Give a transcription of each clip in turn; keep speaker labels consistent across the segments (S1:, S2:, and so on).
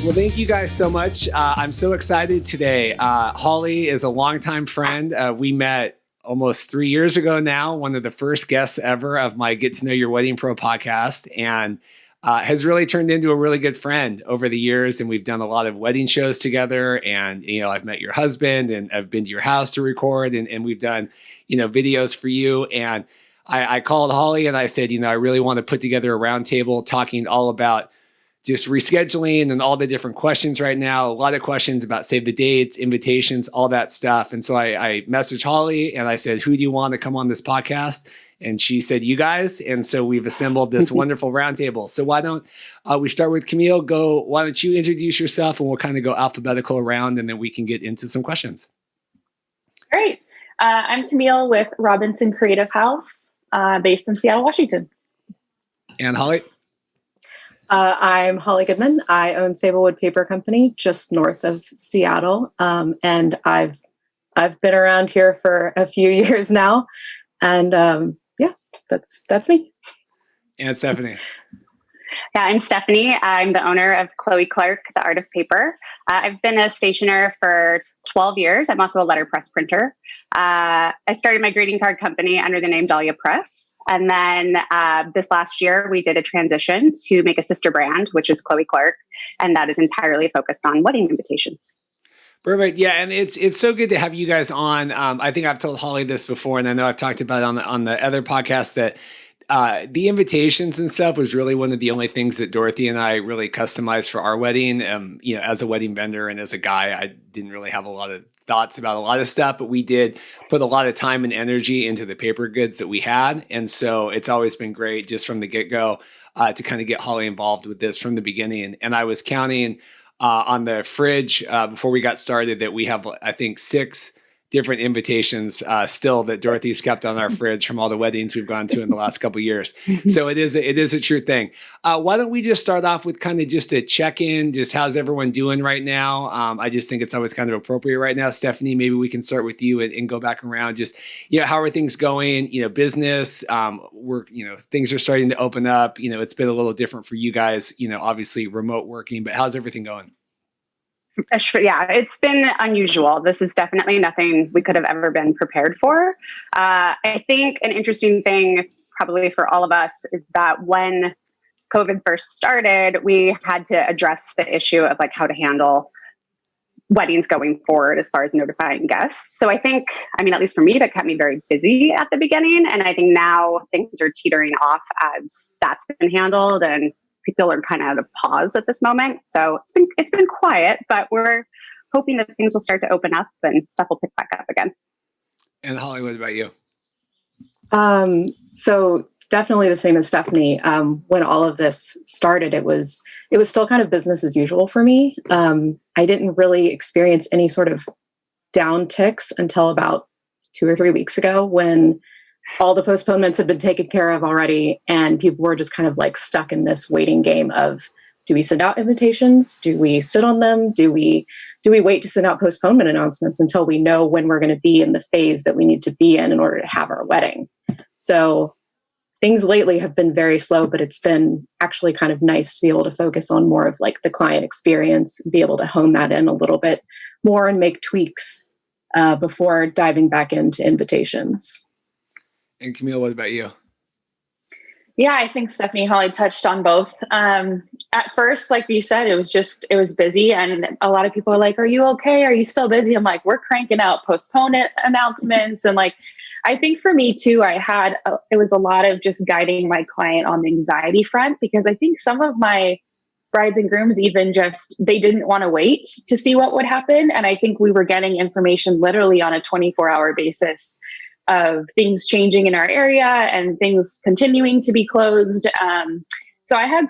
S1: Well, thank you guys so much. I'm so excited today. Holly is a longtime friend. We met almost 3 years ago now, one of the first guests ever of my Get to Know Your Wedding Pro podcast, and has really turned into a really good friend over the years. And we've done a lot of wedding shows together. And, I've met your husband and I've been to your house to record, and we've done, videos for you. And I called Holly and I said, I really want to put together a roundtable talking all about just rescheduling and all the different questions right now. A lot of questions about save the dates, invitations, all that stuff. And so I messaged Holly and I said, who do you want to come on this podcast? And she said, you guys. And so we've assembled this wonderful roundtable. So why don't we start with Camille? Why don't you introduce yourself and we'll kind of go alphabetical around and then we can get into some questions.
S2: Great. I'm Camille with Robinson Creative House, based in Seattle, Washington.
S1: And Holly?
S3: I'm Holly Goodman. I own Sablewood Paper Company just north of Seattle. And I've been around here for a few years now. And that's me.
S1: And Stephanie.
S4: Yeah, I'm Stephanie. I'm the owner of Clarke, The Art of Paper. I've been a stationer for 12 years. I'm also a letterpress printer. I started my greeting card company under the name Dahlia Press. And then this last year, we did a transition to make a sister brand, which is Clarke. And that is entirely focused on wedding invitations.
S1: Perfect. Yeah. And it's so good to have you guys on. I think I've told Holly this before, and I know I've talked about it on the other podcast that the invitations and stuff was really one of the only things that Dorothy and I really customized for our wedding. As a wedding vendor and as a guy, I didn't really have a lot of thoughts about a lot of stuff, but we did put a lot of time and energy into the paper goods that we had. And so it's always been great just from the get-go to kind of get Holly involved with this from the beginning. And I was counting on the fridge before we got started that we have, I think, 6 different invitations still that Dorothy's kept on our fridge from all the weddings we've gone to in the last couple of years. So it is a true thing. Why don't we just start off with kind of just a check-in, just how's everyone doing right now? I just think it's always kind of appropriate right now. Stephanie, maybe we can start with you and go back around. Just, how are things going? Business, things are starting to open up. It's been a little different for you guys, obviously remote working, but how's everything going?
S4: Yeah, it's been unusual. This is definitely nothing we could have ever been prepared for. I think an interesting thing probably for all of us is that when COVID first started, we had to address the issue of how to handle weddings going forward as far as notifying guests. So I think, at least for me, that kept me very busy at the beginning. And I think now things are teetering off as that's been handled and people are kind of at a pause at this moment. So it's been quiet, but we're hoping that things will start to open up and stuff will pick back up again.
S1: And Holly, what about you?
S3: So definitely the same as Stephanie. When all of this started, it was still kind of business as usual for me. I didn't really experience any sort of down ticks until about 2 or 3 weeks ago when all the postponements had been taken care of already. And people were just kind of stuck in this waiting game of, do we send out invitations? Do we sit on them? Do we wait to send out postponement announcements until we know when we're going to be in the phase that we need to be in order to have our wedding? So things lately have been very slow, but it's been actually kind of nice to be able to focus on more of the client experience, be able to hone that in a little bit more and make tweaks before diving back into invitations.
S1: And Camille, what about you?
S2: Yeah, I think Stephanie and Holly touched on both. At first, like you said, it was busy and a lot of people are like, are you okay? Are you still busy? I'm like, we're cranking out postpone announcements. And I think for me too, it was a lot of just guiding my client on the anxiety front, because I think some of my brides and grooms they didn't want to wait to see what would happen. And I think we were getting information literally on a 24-hour basis of things changing in our area and things continuing to be closed. So I have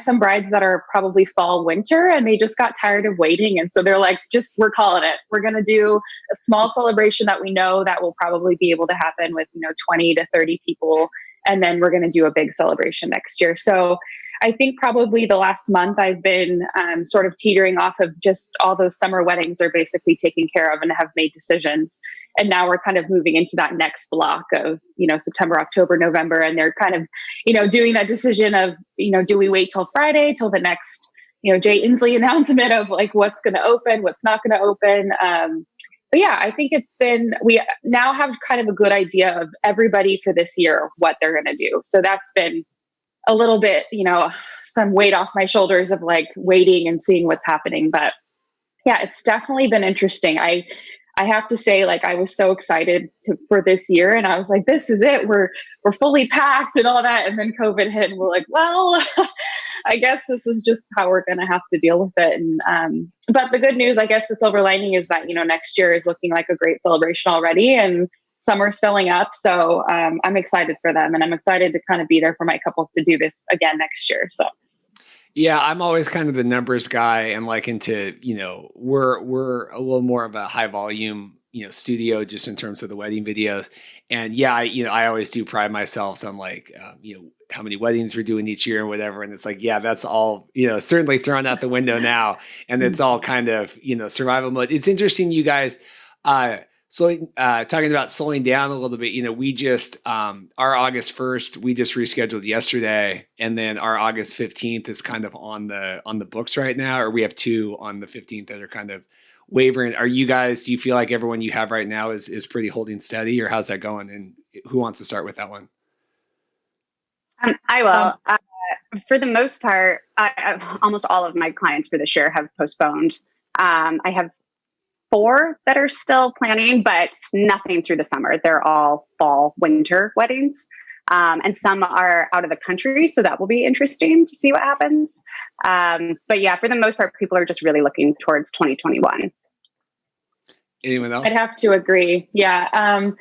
S2: some brides that are probably fall, winter, and they just got tired of waiting. And so they're like, we're calling it. We're going to do a small celebration that we know that will probably be able to happen with, 20 to 30 people. And then we're going to do a big celebration next year. So I think probably the last month I've been sort of teetering off of just all those summer weddings are basically taken care of and have made decisions. And now we're kind of moving into that next block of, September, October, November. And they're kind of, doing that decision of, do we wait till Friday, till the next, Jay Inslee announcement of like what's going to open, what's not going to open. But yeah, I think we now have kind of a good idea of everybody for this year, what they're going to do. So that's been a little bit, some weight off my shoulders of like waiting and seeing what's happening. But yeah, it's definitely been interesting. I have to say, like, I was so excited for this year, and I was like, this is it. We're fully packed and all that. And then COVID hit, and we're like, well, I guess this is just how we're going to have to deal with it. And but the good news, I guess, the silver lining is that next year is looking like a great celebration already, and summer's filling up. So I'm excited for them, and I'm excited to kind of be there for my couples to do this again next year. So.
S1: Yeah, I'm always kind of the numbers guy and like into, we're a little more of a high volume, studio just in terms of the wedding videos. And yeah, I always do pride myself on like, how many weddings we're doing each year and whatever. And it's like, yeah, that's all, certainly thrown out the window now. And it's all kind of, survival mode. It's interesting, you guys, so talking about slowing down a little bit, we just, our August 1st, we just rescheduled yesterday. And then our August 15th is kind of on the books right now, or we have two on the 15th that are kind of wavering. Do you feel like everyone you have right now is pretty holding steady, or how's that going? And who wants to start with that one?
S4: I will. For the most part, almost all of my clients for this year have postponed. I have 4 that are still planning, but nothing through the summer. They're all fall, winter weddings. And some are out of the country. So that will be interesting to see what happens. But yeah, for the most part, people are just really looking towards 2021.
S1: Anyone else?
S2: I'd have to agree. Yeah.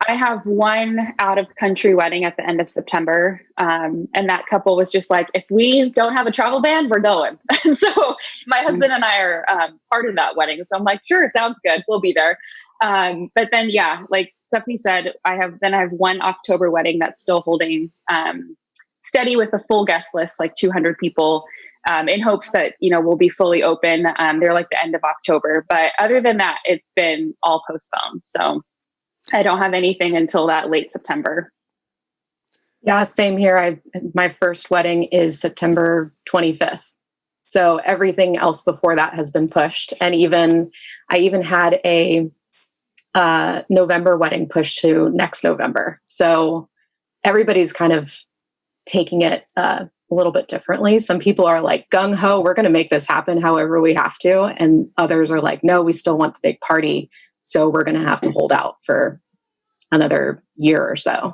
S2: I have one out of country wedding at the end of September. And that couple was just like, if we don't have a travel ban, we're going. And so my husband and I are part of that wedding. So I'm like, sure, sounds good. We'll be there. But then, yeah, like Stephanie said, I have one October wedding that's still holding steady with a full guest list, like 200 people, in hopes that, we'll be fully open. They're like the end of October. But other than that, it's been all postponed. So I don't have anything until that late September.
S3: Yeah, same here. My first wedding is September 25th. So everything else before that has been pushed. And I even had a November wedding pushed to next November. So everybody's kind of taking it a little bit differently. Some people are like gung ho, we're going to make this happen however we have to. And others are like, no, we still want the big party. So we're going to have to hold out for another year or so.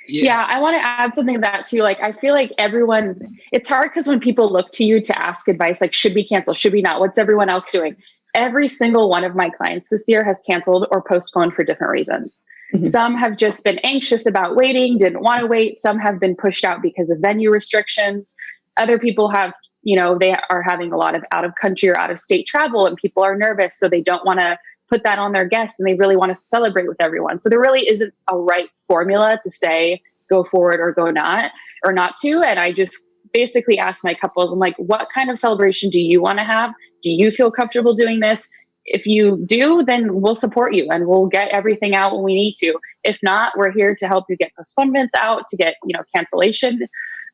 S2: Yeah, I want to add something to that too. Like, I feel like it's hard because when people look to you to ask advice, like, should we cancel? Should we not? What's everyone else doing? Every single one of my clients this year has canceled or postponed for different reasons. Mm-hmm. Some have just been anxious about waiting, didn't want to wait. Some have been pushed out because of venue restrictions. Other people have, they are having a lot of out of country or out of state travel, and people are nervous. So they don't want to put that on their guests, and they really want to celebrate with everyone. So there really isn't a right formula to say go forward or go not, or not to. And I just basically ask my couples, I'm like, what kind of celebration do you want to have? Do you feel comfortable doing this? If you do, then we'll support you and we'll get everything out when we need to. If not, we're here to help you get postponements out, to get, cancellation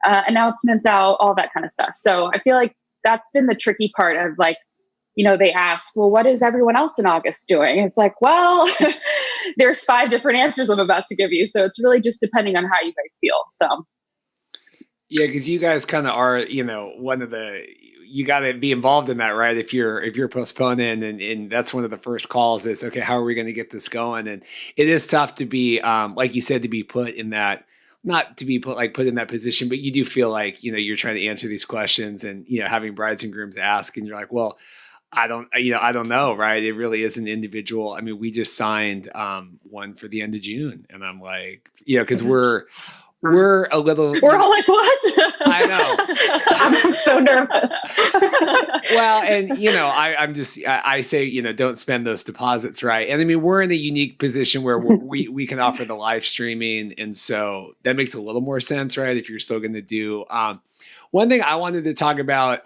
S2: announcements out, all that kind of stuff. So I feel like that's been the tricky part of like, they ask, well, what is everyone else in August doing? It's like, well, there's 5 different answers I'm about to give you. So it's really just depending on how you guys feel. So.
S1: Yeah, because you guys kind of are, you got to be involved in that, right? If you're postponing, and that's one of the first calls is, okay, how are we going to get this going? And it is tough to be, like you said, to be put in that, not to be put in that position, but you do feel like, you're trying to answer these questions and, having brides and grooms ask, and you're like, well, I don't know, right? It really is an individual. I mean, we just signed one for the end of June, and I'm like, because we're a little.
S2: We're all like, what?
S1: I know.
S3: I'm so nervous.
S1: Well, and I say, don't spend those deposits, right? And I mean, we're in a unique position where we can offer the live streaming, and so that makes a little more sense, right? If you're still going to do one thing I wanted to talk about.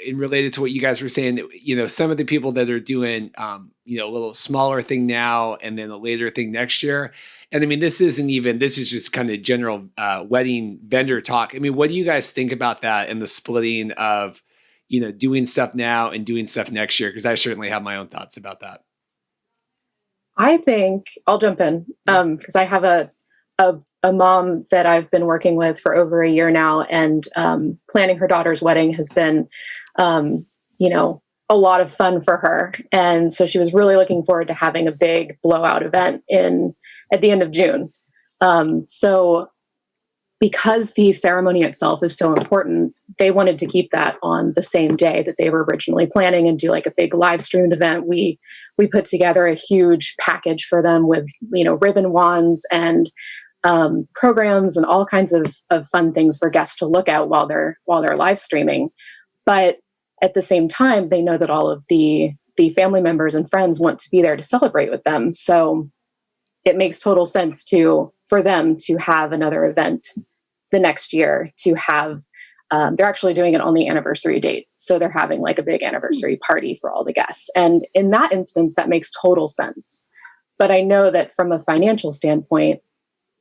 S1: And related to what you guys were saying, some of the people that are doing, a little smaller thing now and then a later thing next year, And I mean, this is just kind of general wedding vendor talk. I mean, what do you guys think about that and the splitting of, doing stuff now and doing stuff next year? Because I certainly have my own thoughts about that.
S3: I think I'll jump in because I have a mom that I've been working with for over a year now, and planning her daughter's wedding has been, a lot of fun for her. And so she was really looking forward to having a big blowout event at the end of June. So because the ceremony itself is so important, they wanted to keep that on the same day that they were originally planning and do like a big live streamed event. We put together a huge package for them with, ribbon wands and programs and all kinds of fun things for guests to look at while they're live streaming. But at the same time, they know that all of the family members and friends want to be there to celebrate with them. So it makes total sense for them to have another event the next year, to have, they're actually doing it on the anniversary date. So they're having like a big anniversary party for all the guests. And in that instance, that makes total sense. But I know that from a financial standpoint,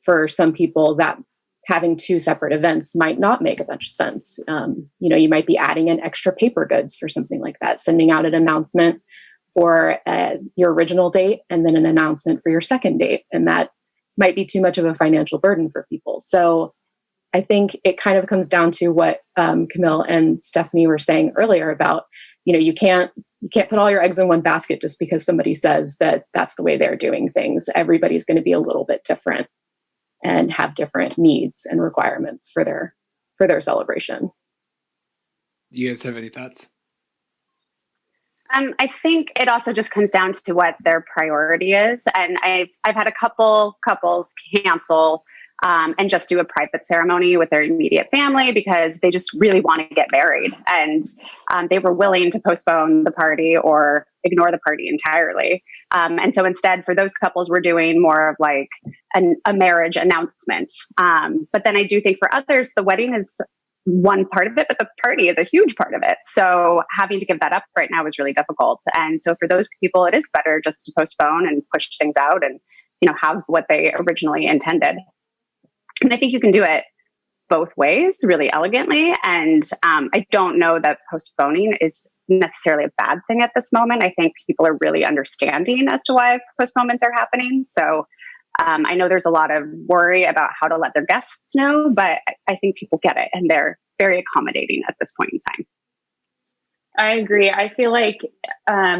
S3: for some people, that having two separate events might not make a bunch of sense. You might be adding in extra paper goods for something like that, sending out an announcement for your original date and then an announcement for your second date. And that might be too much of a financial burden for people. So I think it kind of comes down to what Camille and Stephanie were saying earlier about, you can't put all your eggs in one basket just because somebody says that that's the way they're doing things. Everybody's going to be a little bit different and have different needs and requirements for their celebration.
S1: Do you guys have any thoughts?
S4: I think it also just comes down to what their priority is. And I've had a couple couples cancel and just do a private ceremony with their immediate family because they just really want to get married. And they were willing to postpone the party or ignore the party entirely. And so instead, for those couples, we're doing more of like a marriage announcement. But then I do think for others, the wedding is one part of it, but the party is a huge part of it. So having to give that up right now is really difficult. And so for those people, it is better just to postpone and push things out and, have what they originally intended. And I think you can do it both ways really elegantly. And I don't know that postponing is necessarily a bad thing at this moment. I think people are really understanding as to why postponements are happening. So I know there's a lot of worry about how to let their guests know, but I think people get it and they're very accommodating at this point in time.
S2: I agree. I feel like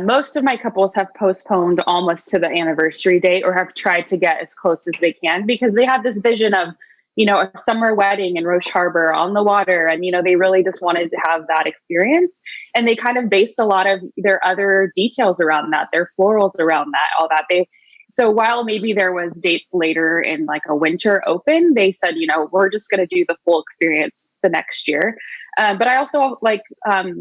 S2: most of my couples have postponed almost to the anniversary date or have tried to get as close as they can because they have this vision of, a summer wedding in Roche Harbor on the water. And, they really just wanted to have that experience. And they kind of based a lot of their other details around that, their florals around that, all that. So while maybe there was dates later in like a winter open, they said, we're just going to do the full experience the next year. But I also, like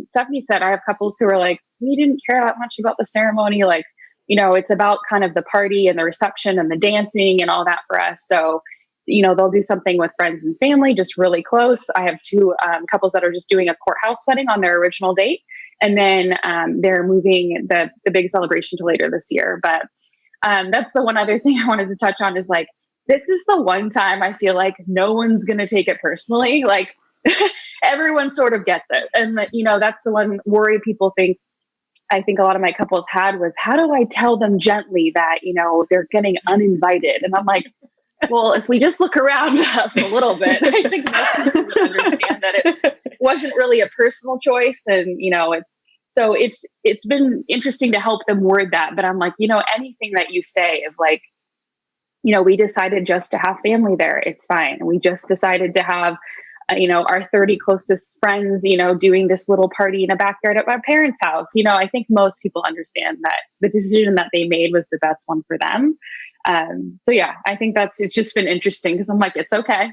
S2: Stephanie said, I have couples who are like, we didn't care that much about the ceremony. Like, it's about kind of the party and the reception and the dancing and all that for us. So, they'll do something with friends and family, just really close. I have two couples that are just doing a courthouse wedding on their original date. And then they're moving the big celebration to later this year. But that's the one other thing I wanted to touch on is like, this is the one time I feel like no one's going to take it personally. Like everyone sort of gets it. And that's the one worry people think. I think a lot of my couples had was, how do I tell them gently that, they're getting uninvited? And I'm like, well, if we just look around us a little bit, I think most people would understand that it wasn't really a personal choice. And, it's been interesting to help them word that. But I'm like, anything that you say of like, we decided just to have family there, it's fine. We just decided to have, our 30 closest friends, doing this little party in a backyard at my parents' house. I think most people understand that the decision that they made was the best one for them. So yeah, I think it's just been interesting because I'm like, it's okay.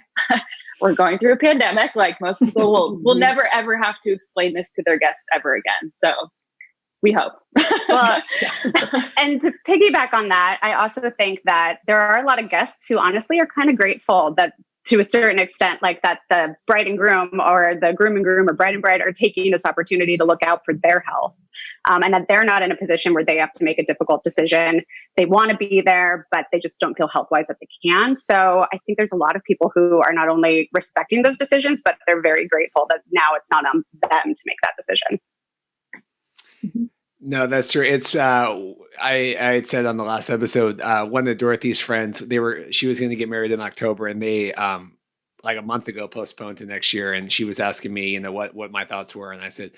S2: We're going through a pandemic. Like most people will never, ever have to explain this to their guests ever again. So we hope.
S4: Well, and to piggyback on that, I also think that there are a lot of guests who honestly are kind of grateful that to a certain extent, like that the bride and groom or the groom and groom or bride and bride are taking this opportunity to look out for their health, and that they're not in a position where they have to make a difficult decision. They want to be there, but they just don't feel health-wise that they can. So I think there's a lot of people who are not only respecting those decisions, but they're very grateful that now it's not on them to make that decision.
S2: Mm-hmm.
S1: No, that's true. It's I had said on the last episode, one of Dorothy's friends, she was going to get married in October, and they like a month ago postponed to next year, and she was asking me, what my thoughts were, and I said,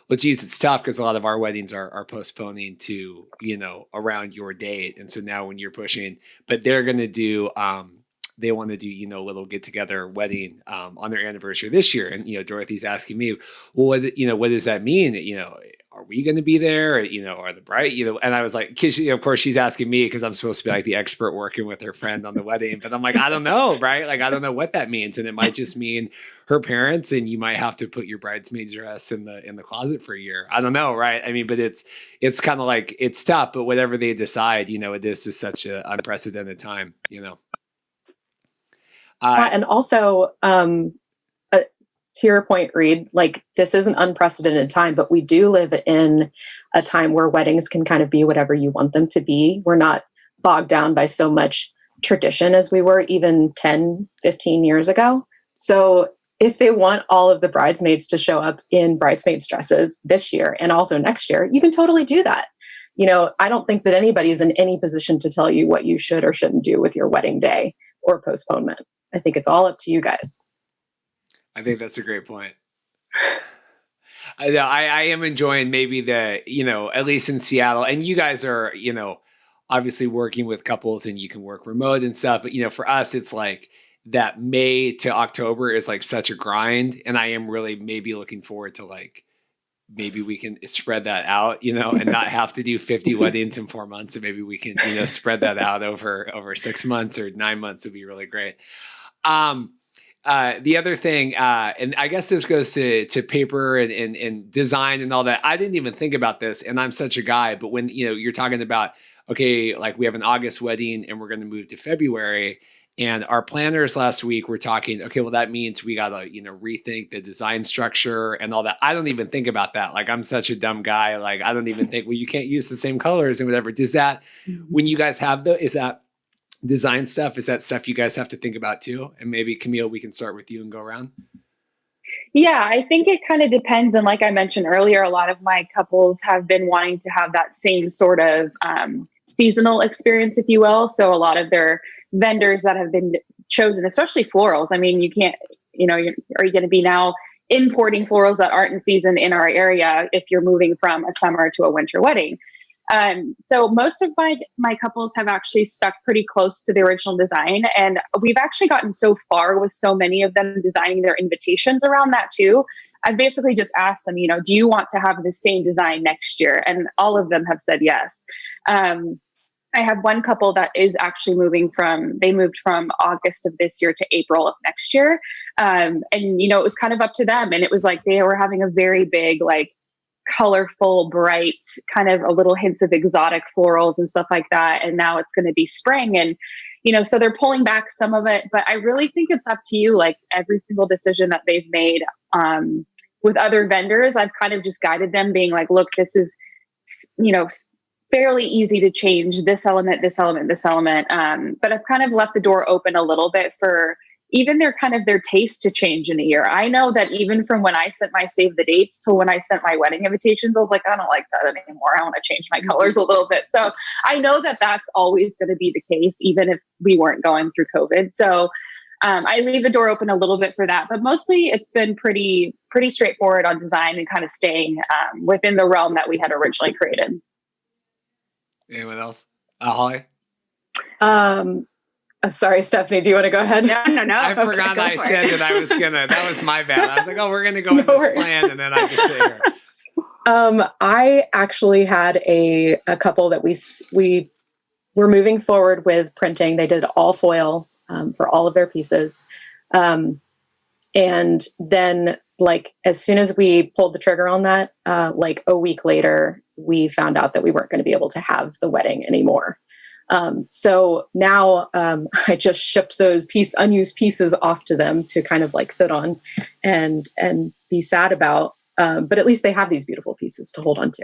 S1: well, geez, it's tough because a lot of our weddings are postponing to around your date, and so now when you're pushing, but they're going to do they want to do a little get together wedding on their anniversary this year, and Dorothy's asking me, well, what does that mean? Are we going to be there? Are the bride, and I was like, cause of course she's asking me because I'm supposed to be like the expert working with her friend on the wedding, but I'm like, I don't know. Right. Like, I don't know what that means. And it might just mean her parents, and you might have to put your bridesmaid's dress in the closet for a year. I don't know. Right. I mean, but it's kind of like, it's tough, but whatever they decide, this is such an unprecedented time,
S3: and also, to your point, Reed, like this is an unprecedented time, but we do live in a time where weddings can kind of be whatever you want them to be. We're not bogged down by so much tradition as we were even 10, 15 years ago. So if they want all of the bridesmaids to show up in bridesmaids dresses this year and also next year, you can totally do that. I don't think that anybody is in any position to tell you what you should or shouldn't do with your wedding day or postponement. I think it's all up to you guys.
S1: I think that's a great point. I am enjoying maybe at least in Seattle, and you guys are, obviously working with couples and you can work remote and stuff. But, for us, it's like that May to October is like such a grind. And I am really maybe looking forward to like, maybe we can spread that out, and not have to do 50 weddings in 4 months. And maybe we can, spread that out over 6 months or 9 months would be really great. The other thing, and I guess this goes to paper and design and all that. I didn't even think about this, and I'm such a guy, but when, you're talking about, okay, like we have an August wedding and we're going to move to February, and our planners last week were talking, okay, well, that means we got to, rethink the design structure and all that. I don't even think about that. Like, I'm such a dumb guy. Like, I don't even think, well, you can't use the same colors and whatever. Does that, when you guys have is that design stuff, is that stuff you guys have to think about too? And maybe Camille, we can start with you and go around.
S2: Yeah, I think it kind of depends. And like I mentioned earlier, a lot of my couples have been wanting to have that same sort of seasonal experience, if you will. So a lot of their vendors that have been chosen, especially florals. I mean, you can't, are you going to be now importing florals that aren't in season in our area if you're moving from a summer to a winter wedding? So most of my couples have actually stuck pretty close to the original design. And we've actually gotten so far with so many of them designing their invitations around that too. I've basically just asked them, do you want to have the same design next year? And all of them have said yes. I have one couple that is actually they moved from August of this year to April of next year. And, it was kind of up to them. And it was like they were having a very big, like, colorful, bright, kind of a little hints of exotic florals and stuff like that. And now it's going to be spring. And, so they're pulling back some of it. But I really think it's up to you. Like every single decision that they've made with other vendors, I've kind of just guided them being like, look, this is, fairly easy to change this element, this element, this element. But I've kind of left the door open a little bit for even their taste to change in a year. I know that even from when I sent my save the dates to when I sent my wedding invitations, I was like, I don't like that anymore. I want to change my colors a little bit. So I know that that's always going to be the case, even if we weren't going through COVID. So I leave the door open a little bit for that, but mostly it's been pretty straightforward on design and kind of staying within the realm that we had originally created.
S1: Anyone else? Holly?
S3: Sorry, Stephanie, do you want to go ahead?
S4: No.
S1: I forgot I said that I was that was my bad. I was like, we're going to go with this plan. And then I just sit here.
S3: I actually had a couple that we were moving forward with printing. They did all foil for all of their pieces. And then like, as soon as we pulled the trigger on that, like a week later, we found out that we weren't going to be able to have the wedding anymore. So now I just shipped those unused pieces off to them to kind of like sit on and be sad about. But at least they have these beautiful pieces to hold on to.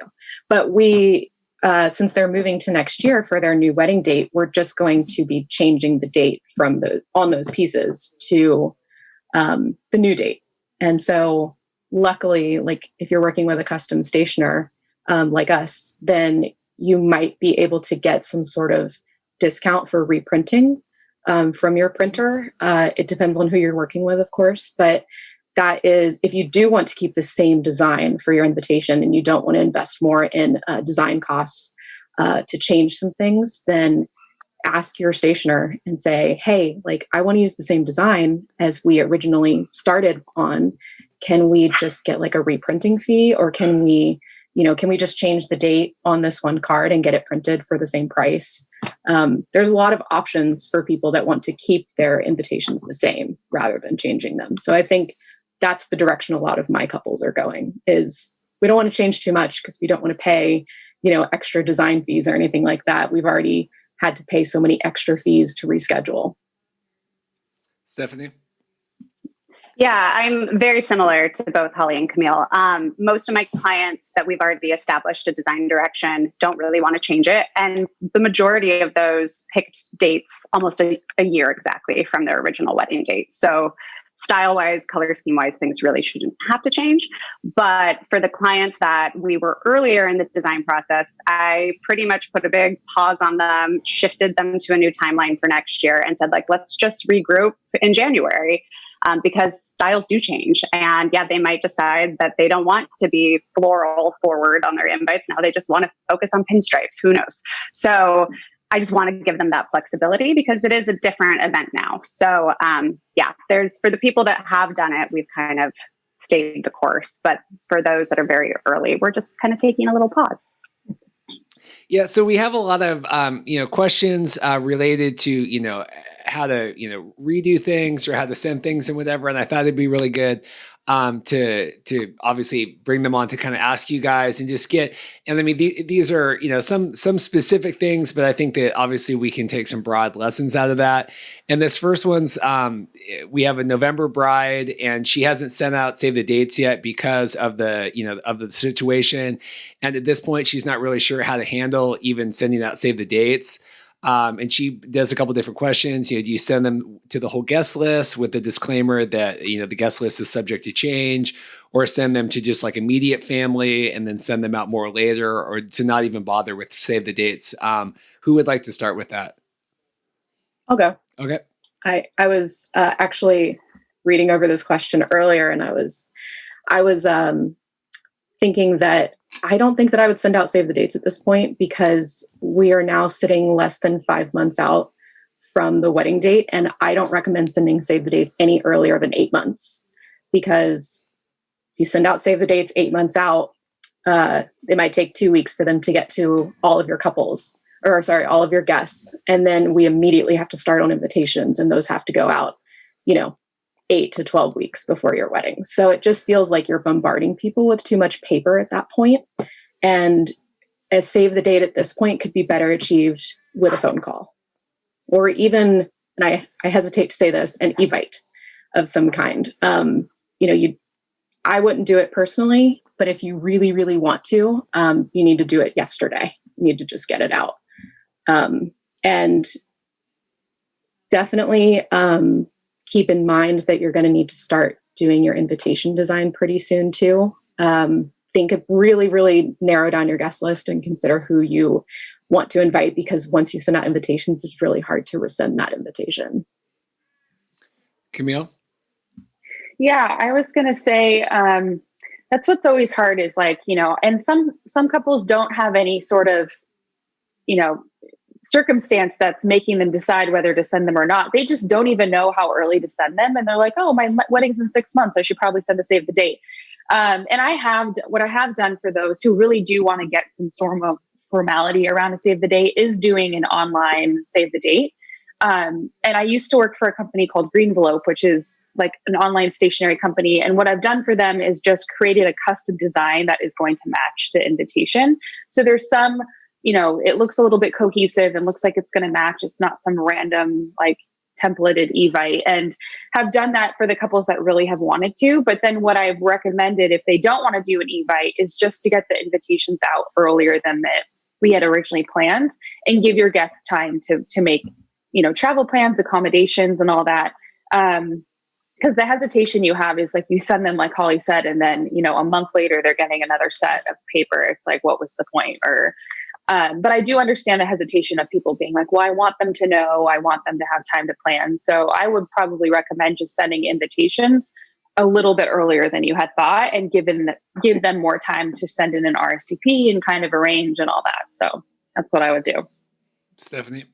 S3: But since they're moving to next year for their new wedding date, we're just going to be changing the date on those pieces to the new date. And so luckily, like if you're working with a custom stationer like us, then you might be able to get some sort of discount for reprinting from your printer. It depends on who you're working with, of course, but that is, if you do want to keep the same design for your invitation and you don't want to invest more in design costs to change some things, then ask your stationer and say, hey, like I want to use the same design as we originally started on. Can we just get like a reprinting fee, or can we just change the date on this one card and get it printed for the same price? There's a lot of options for people that want to keep their invitations the same rather than changing them. So I think that's the direction a lot of my couples are going, is we don't want to change too much because we don't want to pay, extra design fees or anything like that. We've already had to pay so many extra fees to reschedule.
S1: Stephanie?
S4: Yeah, I'm very similar to both Holly and Camille. Most of my clients that we've already established a design direction don't really want to change it. And the majority of those picked dates almost a year exactly from their original wedding date. So style-wise, color scheme-wise, things really shouldn't have to change. But for the clients that we were earlier in the design process, I pretty much put a big pause on them, shifted them to a new timeline for next year and said, like, let's just regroup in January. Because styles do change. And yeah, they might decide that they don't want to be floral forward on their invites. Now they just want to focus on pinstripes. Who knows? So I just want to give them that flexibility because it is a different event now. So for the people that have done it, we've kind of stayed the course. But for those that are very early, we're just kind of taking a little pause.
S1: Yeah, so we have a lot of questions related to how to redo things or how to send things and whatever. And I thought it'd be really good to obviously bring them on to kind of ask you guys and just get. And I mean, these are some specific things, but I think that obviously we can take some broad lessons out of that. And this first one's we have a November bride, and she hasn't sent out save the dates yet because of the of the situation. And at this point, she's not really sure how to handle even sending out save the dates. And she does a couple different questions. Do you send them to the whole guest list with the disclaimer that, the guest list is subject to change, or send them to just like immediate family and then send them out more later, or to not even bother with save the dates? Who would like to start with that?
S3: I'll go.
S1: Okay.
S3: I was actually reading over this question earlier, and I was thinking that I don't think that I would send out save the dates at this point, because we are now sitting less than 5 months out from the wedding date. And I don't recommend sending save the dates any earlier than 8 months, because if you send out save the dates 8 months out, it might take 2 weeks for them to get to all of your all of your guests. And then we immediately have to start on invitations, and those have to go out, 8 to 12 weeks before your wedding. So it just feels like you're bombarding people with too much paper at that point. And a save the date at this point could be better achieved with a phone call, or even, and I hesitate to say this, an evite of some kind. I wouldn't do it personally, but if you really, really want to, you need to do it yesterday. You need to just get it out. And definitely, keep in mind that you're going to need to start doing your invitation design pretty soon too. Think of really, really narrow down your guest list and consider who you want to invite, because once you send out invitations, it's really hard to rescind that invitation.
S1: Camille?
S2: Yeah, I was going to say, that's what's always hard is like, and some couples don't have any sort of, circumstance that's making them decide whether to send them or not. They just don't even know how early to send them. And they're like, oh, my wedding's in 6 months. I should probably send a save the date. And what I have done for those who really do want to get some sort of formality around a save the date is doing an online save the date. And I used to work for a company called Grundel, which is like an online stationery company. And what I've done for them is just created a custom design that is going to match the invitation. So there's some it looks a little bit cohesive and looks like it's going to match. It's not some random like templated evite, and have done that for the couples that really have wanted to. But then what I've recommended, if they don't want to do an evite, is just to get the invitations out earlier than that we had originally planned, and give your guests time to make, travel plans, accommodations, and all that. Because the hesitation you have is like you send them, like Holly said, and then, a month later they're getting another set of paper. It's like, what was the point? But I do understand the hesitation of people being like, well, I want them to know, I want them to have time to plan. So I would probably recommend just sending invitations a little bit earlier than you had thought, and give them more time to send in an RSVP and kind of arrange and all that. So that's what I would do.
S1: Stephanie?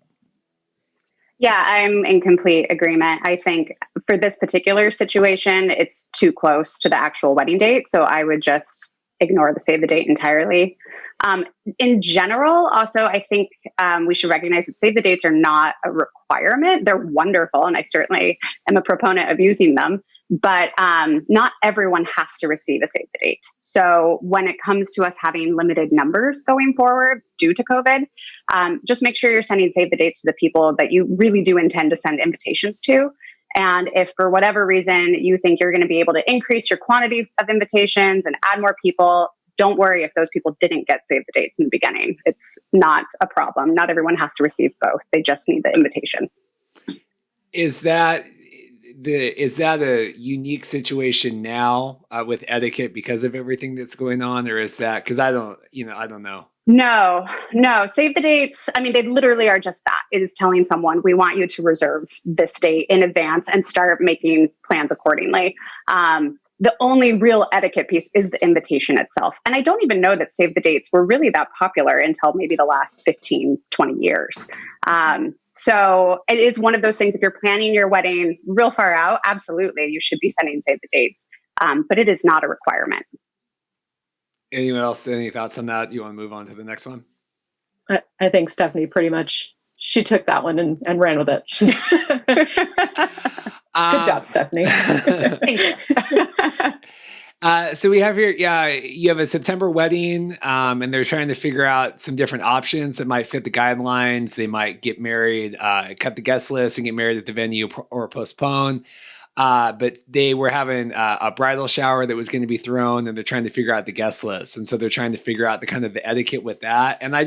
S4: Yeah, I'm in complete agreement. I think for this particular situation, it's too close to the actual wedding date. So I would just ignore the save the date entirely. In general, also, I think we should recognize that save the dates are not a requirement. They're wonderful, and I certainly am a proponent of using them. But not everyone has to receive a save the date. So when it comes to us having limited numbers going forward due to COVID, just make sure you're sending save the dates to the people that you really do intend to send invitations to. And if for whatever reason you think you're going to be able to increase your quantity of invitations and add more people, don't worry if those people didn't get save the dates in the beginning. It's not a problem. Not everyone has to receive both. They just need the invitation.
S1: Is that a unique situation now with etiquette because of everything that's going on, or is that because I don't know?
S4: No. Save the dates. I mean, they literally are just that. It is telling someone, we want you to reserve this date in advance and start making plans accordingly. The only real etiquette piece is the invitation itself. And I don't even know that save the dates were really that popular until maybe the last 15, 20 years. So it is one of those things, if you're planning your wedding real far out, absolutely, you should be sending save the dates. But it is not a requirement.
S1: Anyone else, any thoughts on that? You want to move on to the next one?
S3: I think Stephanie pretty much, she took that one and ran with it. Good job, Stephanie.
S4: Thank you.
S1: So we have here, you have a September wedding, and they're trying to figure out some different options that might fit the guidelines. They might get married, cut the guest list and get married at the venue or postpone. But they were having a bridal shower that was going to be thrown, and they're trying to figure out the guest list. And so they're trying to figure out the kind of the etiquette with that. And I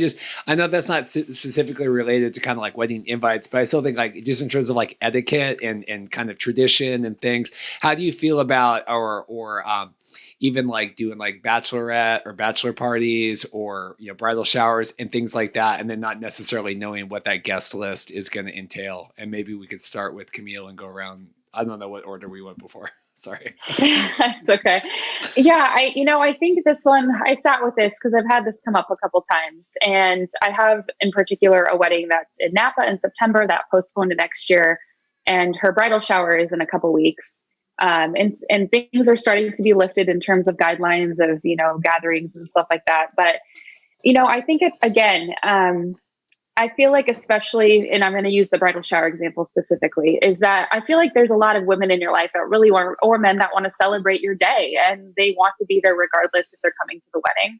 S1: know that's not specifically related to kind of like wedding invites, but I still think like just in terms of like etiquette and kind of tradition and things, how do you feel about or even like doing like bachelorette or bachelor parties or, bridal showers and things like that, and then not necessarily knowing what that guest list is going to entail? And maybe we could start with Camille and go around. I don't know what order we went before. Sorry.
S2: It's okay. Yeah, I think this one, I sat with this because I've had this come up a couple times, and I have in particular a wedding that's in Napa in September that postponed to next year, and her bridal shower is in a couple weeks. And things are starting to be lifted in terms of guidelines of, gatherings and stuff like that. But, I think I feel like especially, and I'm going to use the bridal shower example specifically, is that I feel like there's a lot of women in your life that really want, or men that want to celebrate your day, and they want to be there regardless if they're coming to the wedding.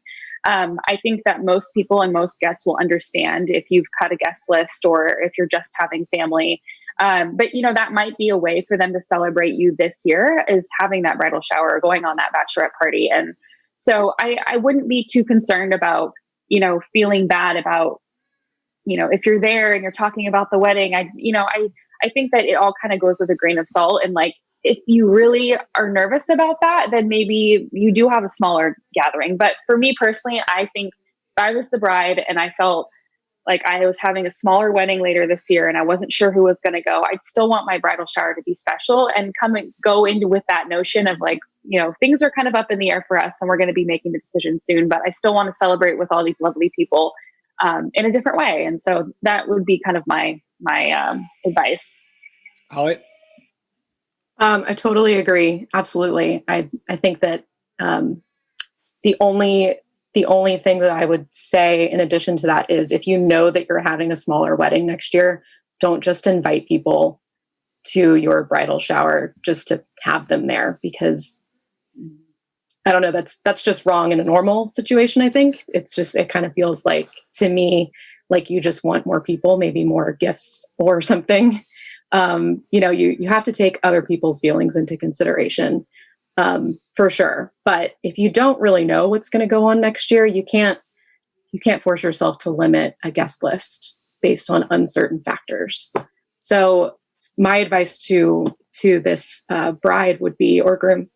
S2: I think that most people and most guests will understand if you've cut a guest list or if you're just having family. But that might be a way for them to celebrate you this year, is having that bridal shower or going on that bachelorette party. And so I wouldn't be too concerned about, feeling bad about, if you're there and you're talking about the wedding. I think that it all kind of goes with a grain of salt. And like, if you really are nervous about that, then maybe you do have a smaller gathering. But for me personally, I think if I was the bride and I felt like I was having a smaller wedding later this year and I wasn't sure who was going to go, I'd still want my bridal shower to be special and go into with that notion of like, things are kind of up in the air for us and we're going to be making the decision soon, but I still want to celebrate with all these lovely people in a different way. And so that would be kind of my advice.
S1: Holly?
S3: I totally agree. Absolutely. I think that the only thing that I would say in addition to that is if you know that you're having a smaller wedding next year, don't just invite people to your bridal shower just to have them there, because I don't know, that's just wrong in a normal situation. I think it kind of feels like, to me, like you just want more people, maybe more gifts or something. You have to take other people's feelings into consideration, for sure. But if you don't really know what's going to go on next year, you can't force yourself to limit a guest list based on uncertain factors. So my advice to this bride would be, or groom,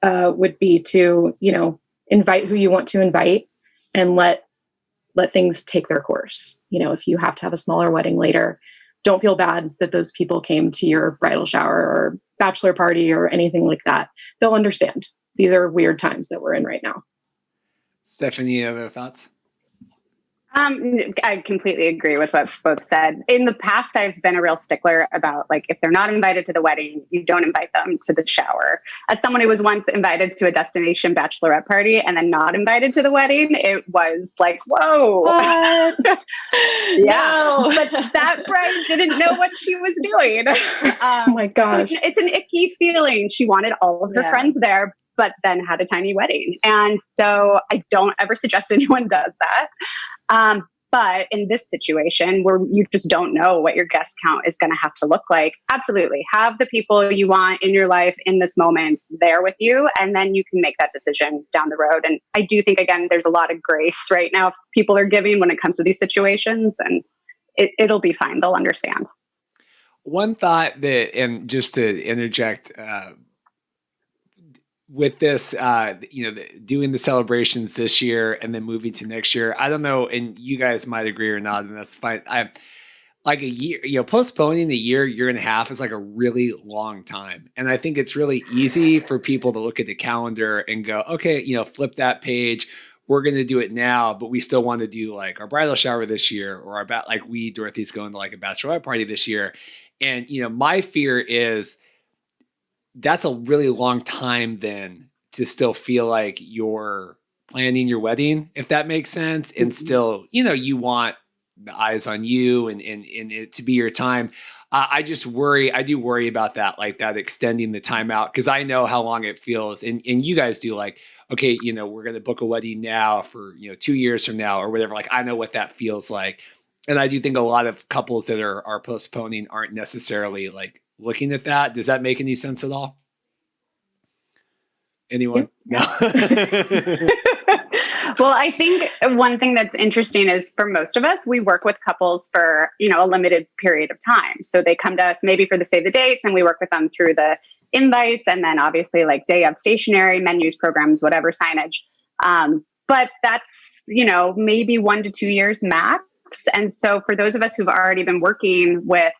S3: would be to, invite who you want to invite and let things take their course. If you have to have a smaller wedding later, don't feel bad that those people came to your bridal shower or bachelor party or anything like that. They'll understand. These are weird times that we're in right now.
S1: Stephanie, other thoughts?
S4: I completely agree with what both said. In the past, I've been a real stickler about, like, if they're not invited to the wedding, you don't invite them to the shower. As someone who was once invited to a destination bachelorette party and then not invited to the wedding, it was like, whoa.
S3: What?
S4: Yeah. But that bride didn't know what she was doing.
S3: Oh my gosh.
S4: It's an icky feeling. She wanted all of her friends there, but then had a tiny wedding. And so I don't ever suggest anyone does that. But in this situation where you just don't know what your guest count is going to have to look like, absolutely have the people you want in your life in this moment there with you, and then you can make that decision down the road. And I do think, again, there's a lot of grace right now people are giving when it comes to these situations, and it'll be fine. They'll understand.
S1: One thought that, and just to interject, with this, doing the celebrations this year and then moving to next year, I don't know, and you guys might agree or not, and that's fine. I like a year, postponing a year and a half is like a really long time. And I think it's really easy for people to look at the calendar and go, okay, flip that page. We're going to do it now, but we still want to do like our bridal shower this year, or Dorothy's going to like a bachelorette party this year. And, my fear is, that's a really long time then to still feel like you're planning your wedding, if that makes sense. And still, you want the eyes on you and it to be your time. I do worry about that, like that extending the time out, because I know how long it feels. And you guys do, like, okay, we're going to book a wedding now for, 2 years from now or whatever. Like, I know what that feels like. And I do think a lot of couples that are postponing aren't necessarily like looking at that. Does that make any sense at all? Anyone?
S3: Yeah.
S1: No.
S4: Well, I think one thing that's interesting is, for most of us, we work with couples for, a limited period of time. So they come to us maybe for the save the dates, and we work with them through the invites, and then obviously like day of stationery, menus, programs, whatever, signage. But that's, maybe 1 to 2 years max. And so for those of us who've already been working with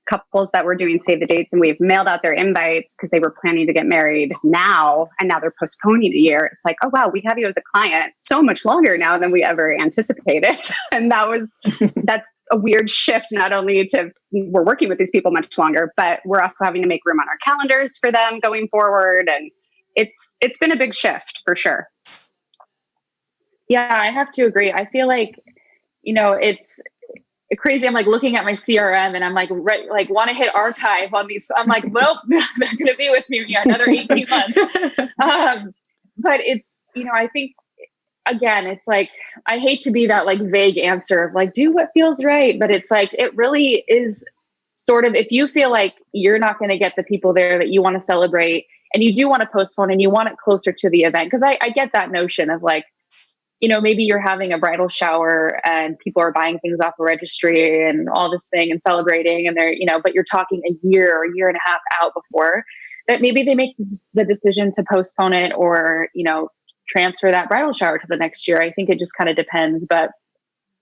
S4: couples that were doing save the dates, and we've mailed out their invites because they were planning to get married now, and now they're postponing a year. It's like, oh wow, we have you as a client so much longer now than we ever anticipated. And that's a weird shift. Not only we're working with these people much longer, but we're also having to make room on our calendars for them going forward. And it's been a big shift for sure.
S2: Yeah, I have to agree. I feel like, it's crazy. I'm like looking at my CRM and I'm like, want to hit archive on these. I'm like, well, they're going to be with me another 18 months. But it's, I think, again, it's like, I hate to be that like vague answer of like, do what feels right. But it's like, it really is sort of, if you feel like you're not going to get the people there that you want to celebrate, and you do want to postpone and you want it closer to the event. Because I get that notion of like, maybe you're having a bridal shower and people are buying things off a registry and all this thing and celebrating, and they're, but you're talking a year or a year and a half out before that. Maybe they make the decision to postpone it or, transfer that bridal shower to the next year. I think it just kind of depends, but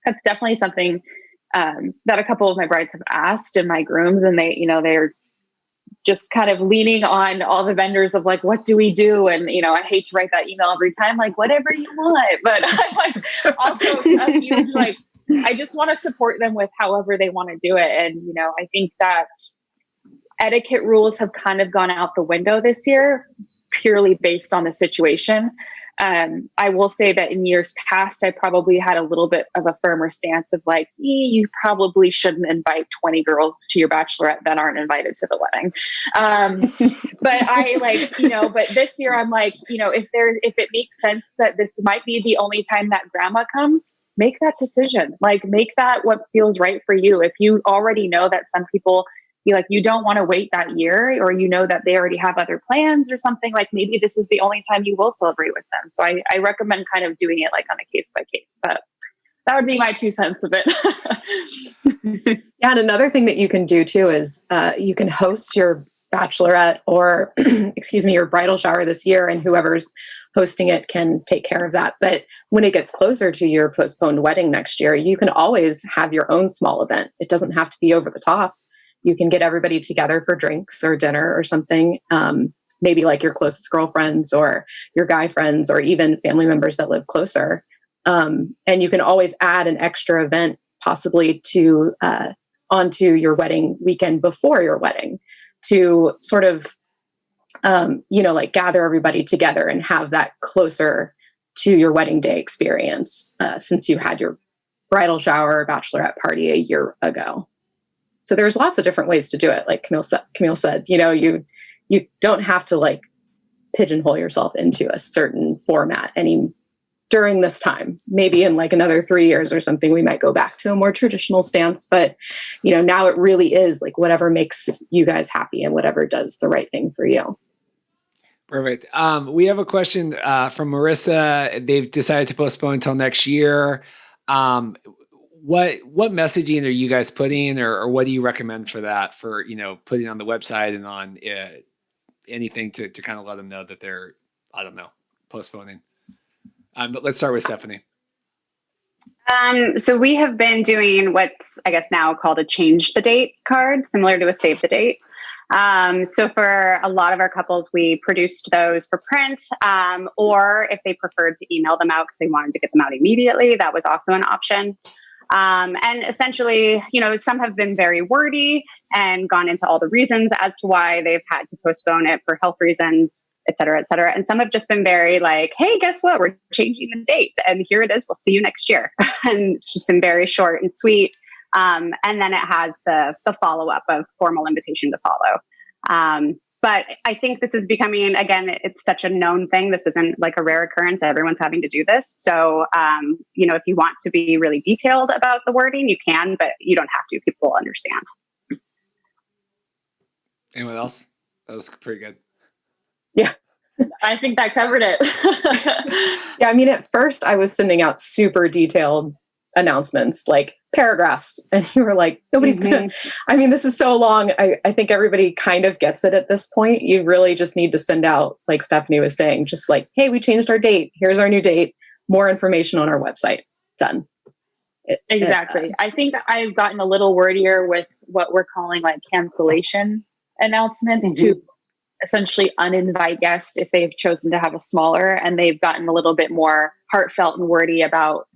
S2: that's definitely something that a couple of my brides have asked, and my grooms, and they're just kind of leaning on all the vendors of like, what do we do? And, I hate to write that email every time, like whatever you want, but I'm like also a huge, like, I just want to support them with however they want to do it. And, I think that etiquette rules have kind of gone out the window this year, purely based on the situation. I will say that in years past, I probably had a little bit of a firmer stance of like, you probably shouldn't invite 20 girls to your bachelorette that aren't invited to the wedding. But I like, but this year I'm like, if it makes sense that this might be the only time that grandma comes, make that decision. Like, make that what feels right for you. If you already know that some people, you don't want to wait that year, or that they already have other plans or something, like maybe this is the only time you will celebrate with them. So I recommend kind of doing it like on a case by case, but that would be my 2 cents of it.
S3: Yeah, and another thing that you can do too is you can host your bachelorette or, excuse me, your bridal shower this year, and whoever's hosting it can take care of that. But when it gets closer to your postponed wedding next year, you can always have your own small event. It doesn't have to be over the top. You can get everybody together for drinks or dinner or something, maybe like your closest girlfriends or your guy friends or even family members that live closer. And you can always add an extra event possibly to onto your wedding weekend before your wedding to sort of, like gather everybody together and have that closer to your wedding day experience since you had your bridal shower or bachelorette party a year ago. So there's lots of different ways to do it. Like Camille said, you don't have to like pigeonhole yourself into a certain format during this time. Maybe in like another 3 years or something, we might go back to a more traditional stance. But, now it really is like whatever makes you guys happy and whatever does the right thing for you.
S1: Perfect. We have a question from Marissa. They've decided to postpone until next year. What messaging are you guys putting, or what do you recommend for that, for, putting on the website and on anything to kind of let them know that they're, postponing? But let's start with Stephanie.
S4: So we have been doing what's, I guess, now called a change the date card, similar to a save the date. So for a lot of our couples, we produced those for print, or if they preferred to email them out because they wanted to get them out immediately, that was also an option. And essentially, some have been very wordy and gone into all the reasons as to why they've had to postpone it for health reasons, et cetera, et cetera. And some have just been very like, hey, guess what? We're changing the date and here it is. We'll see you next year. And it's just been very short and sweet. And then it has the follow-up of formal invitation to follow. But I think this is becoming, again, it's such a known thing. This isn't like a rare occurrence. Everyone's having to do this. So, if you want to be really detailed about the wording, you can, but you don't have to. People will understand.
S1: Anyone else? That was pretty good.
S3: Yeah.
S2: I think that covered it.
S3: Yeah. I mean, at first I was sending out super detailed announcements, like paragraphs. And you were like, nobody's going to, this is so long. I think everybody kind of gets it at this point. You really just need to send out, like Stephanie was saying, just like, hey, we changed our date. Here's our new date. More information on our website. Done.
S2: Exactly. I think I've gotten a little wordier with what we're calling like cancellation announcements to essentially uninvite guests if they've chosen to have a smaller, and they've gotten a little bit more heartfelt and wordy about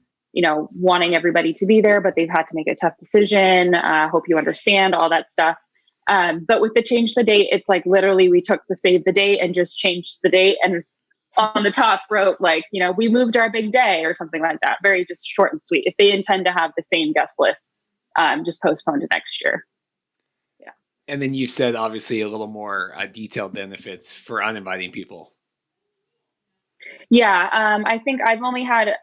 S2: wanting everybody to be there, but they've had to make a tough decision. Hope you understand all that stuff. But with the change the date, it's like literally we took the save the date and just changed the date. And on the top wrote like, we moved our big day or something like that. Very just short and sweet. If they intend to have the same guest list, just postpone to next year. Yeah.
S1: And then you said obviously a little more detailed than if it's for uninviting people.
S2: Yeah. I think I've only had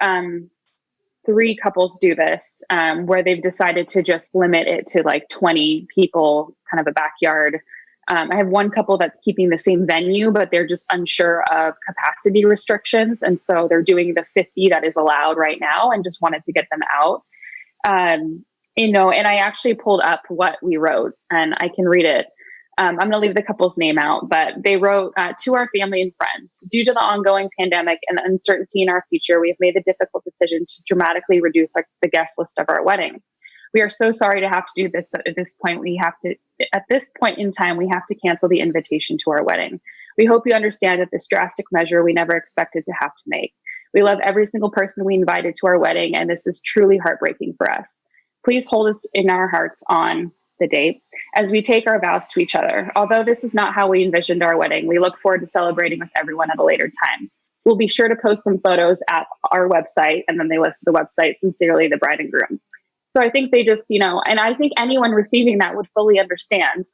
S2: 3 couples do this, where they've decided to just limit it to like 20 people, kind of a backyard. I have one couple that's keeping the same venue, but they're just unsure of capacity restrictions. And so they're doing the 50 that is allowed right now and just wanted to get them out. And I actually pulled up what we wrote and I can read it. I'm going to leave the couple's name out, but they wrote, to our family and friends, due to the ongoing pandemic and uncertainty in our future, we have made the difficult decision to dramatically reduce the guest list of our wedding. We are so sorry to have to do this, but at this point in time, we have to cancel the invitation to our wedding. We hope you understand that this drastic measure we never expected to have to make. We love every single person we invited to our wedding, and this is truly heartbreaking for us. Please hold us in our hearts on the date as we take our vows to each other. Although this is not how we envisioned our wedding, we look forward to celebrating with everyone at a later time. we'll be sure to post some photos at our website. And then they list the website, Sincerely, the Bride and Groom. So I think they just, and I think anyone receiving that would fully understand.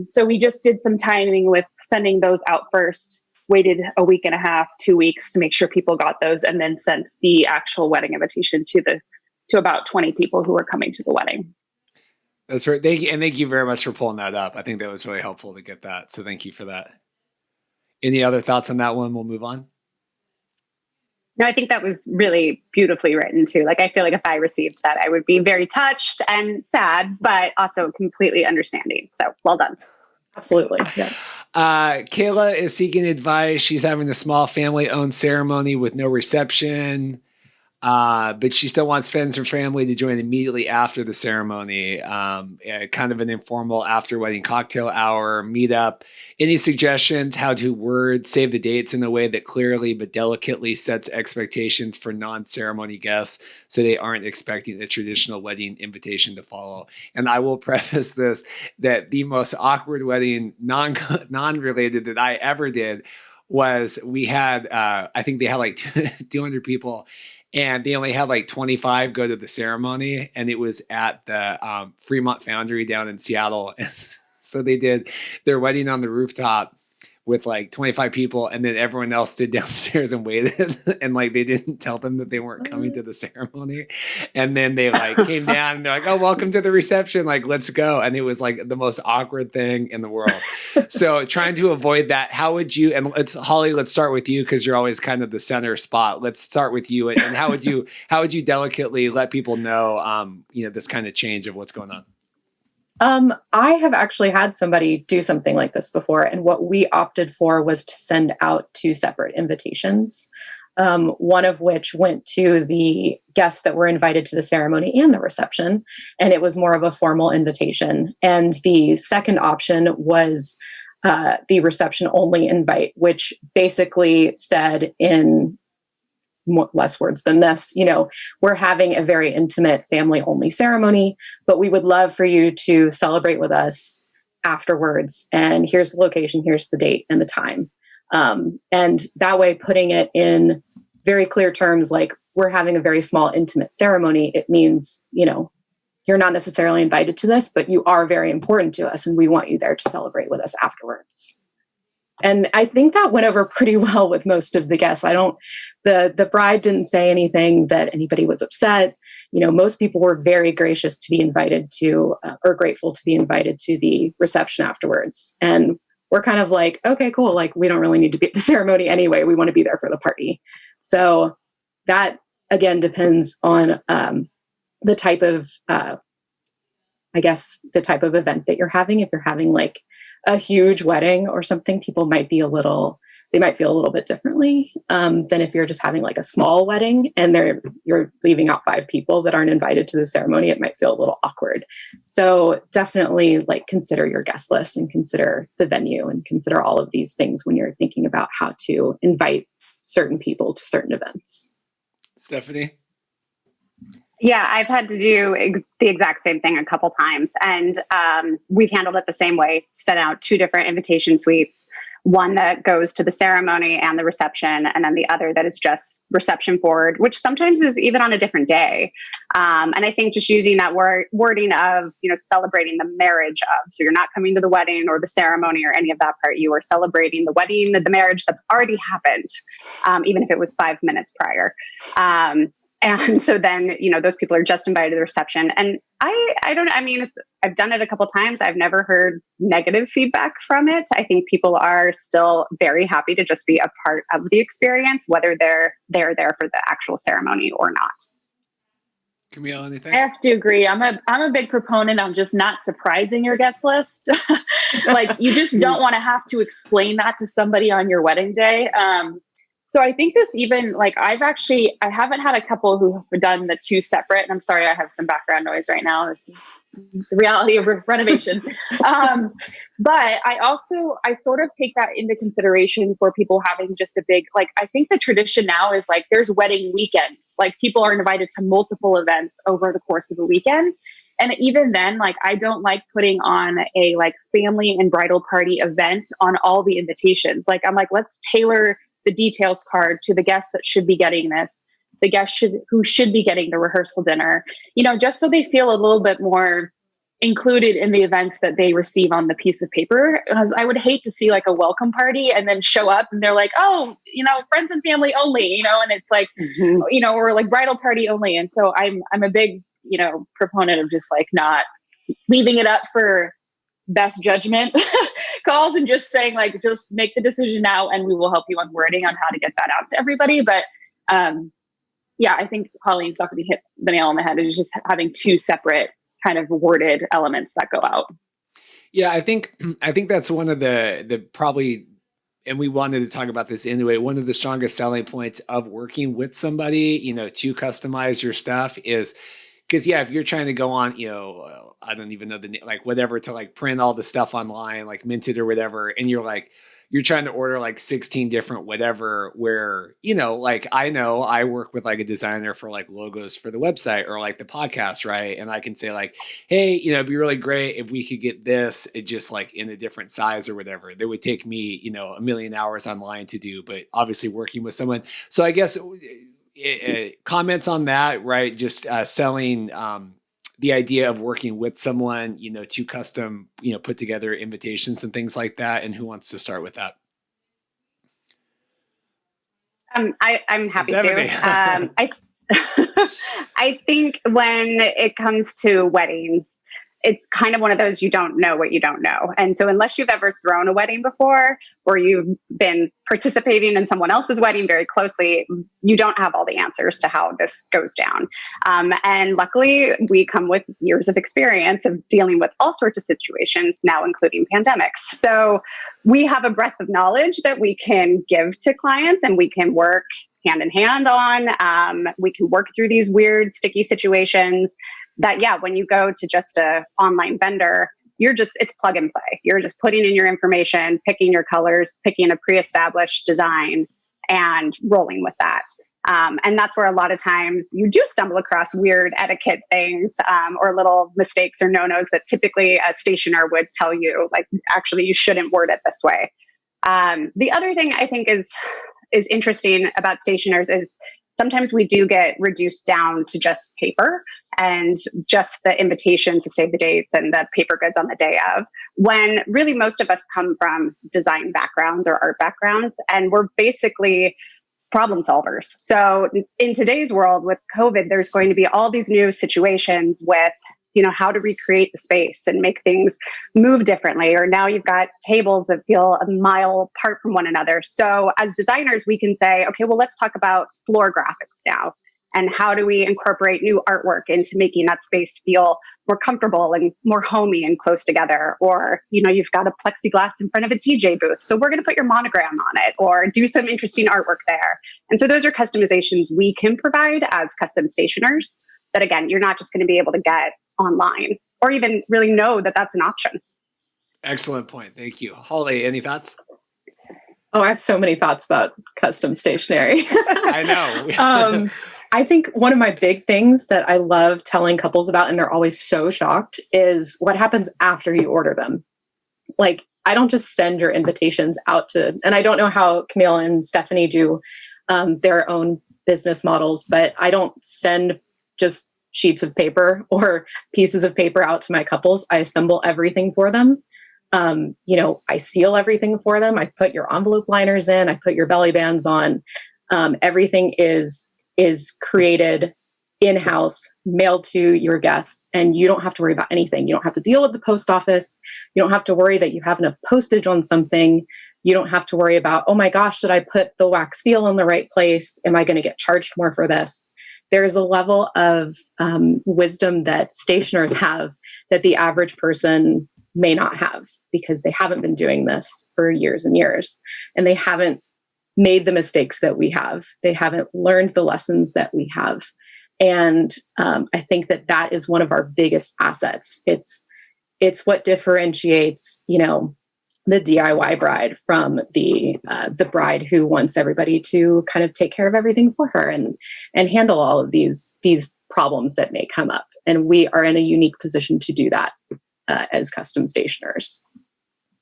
S2: So we just did some timing with sending those out first, waited a week and a half, 2 weeks to make sure people got those, and then sent the actual wedding invitation to about 20 people who were coming to the wedding.
S1: That's right. Thank you very much for pulling that up. I think that was really helpful to get that. So thank you for that. Any other thoughts on that one? We'll move on.
S4: No, I think that was really beautifully written too. Like, I feel like if I received that, I would be very touched and sad, but also completely understanding. So well done.
S3: Absolutely. Yes.
S1: Kayla is seeking advice. She's having a small family-owned ceremony with no reception. But she still wants friends and family to join immediately after the ceremony, kind of an informal after wedding cocktail hour meetup. Any suggestions how to save the dates in a way that clearly but delicately sets expectations for non-ceremony guests so they aren't expecting a traditional wedding invitation to follow? And I will preface this that the most awkward wedding, non-related that I ever did was we had, I think they had like 200 people. And they only had like 25 go to the ceremony, and it was at the Fremont Foundry down in Seattle. And so they did their wedding on the rooftop with like 25 people, and then everyone else stood downstairs and waited, and like they didn't tell them that they weren't coming to the ceremony. And then they like came down and they're like, "Oh, welcome to the reception, like let's go." And it was like the most awkward thing in the world. So trying to avoid that, how would you, and Holly, let's start with you because you're always kind of the center spot. Let's start with you, and how would you delicately let people know this kind of change of what's going on?
S3: I have actually had somebody do something like this before, and what we opted for was to send out 2 separate invitations, one of which went to the guests that were invited to the ceremony and the reception, and it was more of a formal invitation. And the second option was the reception only invite, which basically said in less words than this, we're having a very intimate family only ceremony, but we would love for you to celebrate with us afterwards. And here's the location, here's the date and the time. And that way, putting it in very clear terms, like we're having a very small intimate ceremony, it means, you're not necessarily invited to this, but you are very important to us and we want you there to celebrate with us afterwards. And I think that went over pretty well with most of the guests. The bride didn't say anything that anybody was upset. Most people were very gracious to be invited to, or grateful to be invited to the reception afterwards. And we're kind of like, okay, cool. Like, we don't really need to be at the ceremony anyway. We want to be there for the party. So that, again, depends on the type of, the type of event that you're having. If you're having like a huge wedding or something, people might feel a little bit differently than if you're just having like a small wedding and you're leaving out 5 people that aren't invited to the ceremony. It might feel a little awkward. So definitely like consider your guest list and consider the venue and consider all of these things when you're thinking about how to invite certain people to certain events.
S1: Stephanie?
S4: Yeah, I've had to do the exact same thing a couple times. And we've handled it the same way, sent out 2 different invitation suites, one that goes to the ceremony and the reception, and then the other that is just reception forward, which sometimes is even on a different day. And I think just using that wording of, celebrating the marriage of, so you're not coming to the wedding or the ceremony or any of that part, you are celebrating the wedding, the marriage that's already happened, even if it was 5 minutes prior. And so then, those people are just invited to the reception. And I've done it a couple times. I've never heard negative feedback from it. I think people are still very happy to just be a part of the experience, whether they're there for the actual ceremony or not.
S1: Camille, anything?
S2: I have to agree. I'm a big proponent on just not surprising your guest list. Like, you just don't want to have to explain that to somebody on your wedding day. So I think this even, like, I haven't had a couple who have done the 2 separate, and I'm sorry, I have some background noise right now. This is the reality of renovation. But I sort of take that into consideration for people having just a big, like, I think the tradition now is like, there's wedding weekends. Like, people are invited to multiple events over the course of a weekend. And even then, like, I don't like putting on a like family and bridal party event on all the invitations. Like, I'm like, let's tailor the details card to the guests that should be getting this, the guests who should be getting the rehearsal dinner, just so they feel a little bit more included in the events that they receive on the piece of paper. Because I would hate to see like a welcome party and then show up and they're like, oh, friends and family only, and it's like, or like bridal party only. And so I'm a big, proponent of just like not leaving it up for best judgment calls and just saying like, just make the decision now and we will help you on wording on how to get that out to everybody. But yeah, I think Holly and Stephanie hit the nail on the head. It's just having two separate kind of worded elements that go out.
S1: Yeah, I think that's one of the probably, and we wanted to talk about this anyway, one of the strongest selling points of working with somebody, to customize your stuff is because, yeah, if you're trying to go on, I don't even know the name, like whatever, to like print all the stuff online, like Minted or whatever, and you're trying to order like 16 different whatever, where, like I know I work with like a designer for like logos for the website or like the podcast, right? And I can say like, hey, it'd be really great if we could get this, it just like in a different size or whatever. That would take me, a million hours online to do, but obviously working with someone. So I guess comments on that, right? Just selling the idea of working with someone, to custom, put together invitations and things like that. And who wants to start with that?
S4: I'm happy to. I think when it comes to weddings, it's kind of one of those, you don't know what you don't know. And so unless you've ever thrown a wedding before, or you've been participating in someone else's wedding very closely, you don't have all the answers to how this goes down. And luckily, we come with years of experience of dealing with all sorts of situations, now including pandemics. So we have a breadth of knowledge that we can give to clients, and we can work hand in hand on. We can work through these weird, sticky situations that, yeah, when you go to just a online vendor, it's plug and play. You're just putting in your information, picking your colors, picking a pre-established design, and rolling with that. And that's where a lot of times you do stumble across weird etiquette things, or little mistakes or no-nos that typically a stationer would tell you, like, actually, you shouldn't word it this way. The other thing I think is interesting about stationers is sometimes we do get reduced down to just paper and just the invitations to save the dates and the paper goods on the day of, when really most of us come from design backgrounds or art backgrounds, and we're basically problem solvers. So in today's world with COVID, there's going to be all these new situations with, how to recreate the space and make things move differently. Or now you've got tables that feel a mile apart from one another. So as designers, we can say, okay, well, let's talk about floor graphics now. And how do we incorporate new artwork into making that space feel more comfortable and more homey and close together? Or, you've got a plexiglass in front of a DJ booth, so we're going to put your monogram on it, or do some interesting artwork there. And so those are customizations we can provide as custom stationers that, again, you're not just going to be able to get online or even really know that that's an option.
S1: Excellent point. Thank you. Holly, any thoughts?
S3: Oh, I have so many thoughts about custom stationery.
S1: I know.
S3: I think one of my big things that I love telling couples about, and they're always so shocked, is what happens after you order them. Like, I don't just send your invitations out to, and I don't know how Camille and Stephanie do their own business models, but I don't send just sheets of paper or pieces of paper out to my couples. I assemble everything for them. I seal everything for them. I put your envelope liners in, I put your belly bands on. Everything is created in-house, mailed to your guests, and you don't have to worry about anything. You don't have to deal with the post office. You don't have to worry that you have enough postage on something. You don't have to worry about, oh my gosh, did I put the wax seal in the right place? Am I going to get charged more for this? There's a level of wisdom that stationers have that the average person may not have, because they haven't been doing this for years and years, and they haven't made the mistakes that we have. They haven't learned the lessons that we have. And I think that is one of our biggest assets. It's what differentiates, the DIY bride from the bride who wants everybody to kind of take care of everything for her and handle all of these problems that may come up. And we are in a unique position to do that as custom stationers.